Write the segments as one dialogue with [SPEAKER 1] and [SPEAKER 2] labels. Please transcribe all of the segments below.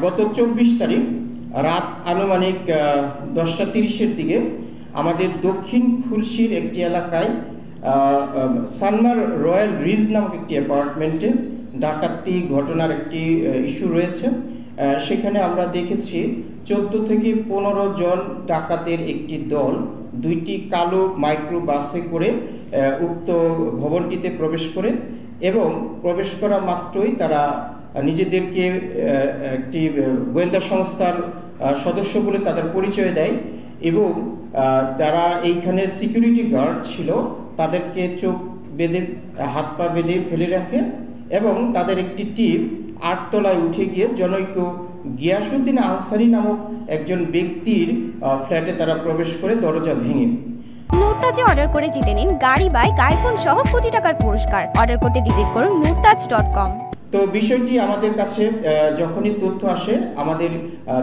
[SPEAKER 1] গত 24 তারিখ রাত আনুমানিক 10টা 30-এর দিকে আমাদের দক্ষিণ খুলশীর একটি এলাকায় সানমার রয়্যাল রিজ নামক একটি অ্যাপার্টমেন্টে ডাকাতি ঘটনার একটি ইস্যু রয়েছে। সেখানে আমরা দেখেছি 14 থেকে 15 জন ডাকাতের একটি দল দুইটি কালো মাইক্রো বাসে করে উক্ত ভবনটিতে প্রবেশ করে এবং প্রবেশ করা মাত্রই তারা নিজেদেরকে একটি গোয়েন্দা সংস্থার সদস্য বলে তাদের পরিচয় দেয় এবং তারা এইখানে সিকিউরিটি গার্ড ছিল, তাদেরকে চোখ বেঁধে হাত পা বেঁধে ফেলে রাখে এবং তাদের একটি টিম 8 তলায় উঠে গিয়ে জনৈক গিয়াসউদ্দিন আনসারি নামক একজন ব্যক্তির ফ্ল্যাটে তারা প্রবেশ করে দরজা ভেঙে
[SPEAKER 2] নুরতাজে অর্ডার করে জিতে নিন গাড়ি, বাইক, আইফোন সহ কোটি টাকার পুরস্কার। অর্ডার করতে ভিজিট করুন nurtaj.com।
[SPEAKER 1] তো বিষয়টি আমাদের কাছে যখনই তথ্য আসে, আমাদের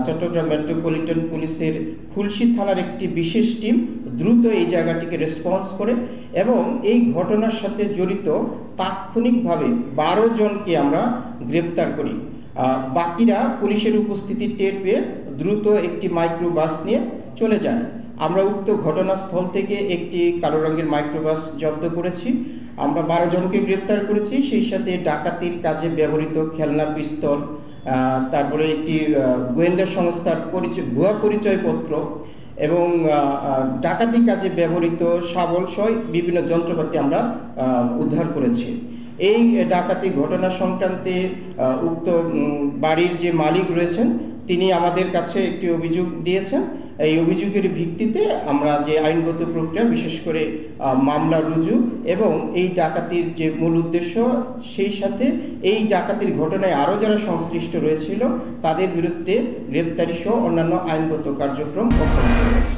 [SPEAKER 1] চট্টগ্রাম মেট্রোপলিটন পুলিশের খুলশী থানার একটি বিশেষ টিম দ্রুত এই জায়গাটিকে রেসপন্স করে এবং এই ঘটনার সাথে জড়িত তাৎক্ষণিকভাবে 12 জনকে আমরা গ্রেপ্তার করি। বাকিরা পুলিশের উপস্থিতি টের পেয়ে দ্রুত একটি মাইক্রোবাস নিয়ে চলে যায়। আমরা উক্ত ঘটনাস্থল থেকে একটি কালো রঙের মাইক্রোবাস জব্দ করেছি। আমরা 12 জনকে গ্রেপ্তার করেছি, সেই সাথে ডাকাতির কাজে ব্যবহৃত খেলনা পিস্তল, তারপরে একটি গোয়েন্দা সংস্থার ভুয়া পরিচয়পত্র এবং ডাকাতি কাজে ব্যবহৃত শাবল সহ বিভিন্ন যন্ত্রপাতি আমরা উদ্ধার করেছি। এই ডাকাতি ঘটনা সংক্রান্তে উক্ত বাড়ির যে মালিক রয়েছেন তিনি আমাদের কাছে একটি অভিযোগ দিয়েছেন। এই অভিযোগের ভিত্তিতে আমরা যে আইনগত প্রক্রিয়া, বিশেষ করে মামলা রুজু এবং এই ডাকাতির যে মূল উদ্দেশ্য, সেই সাথে এই ডাকাতির ঘটনায় আরও যারা সংশ্লিষ্ট রয়েছিল তাদের বিরুদ্ধে গ্রেপ্তারি সহ অন্যান্য আইনগত কার্যক্রম গ্রহণ করেছে।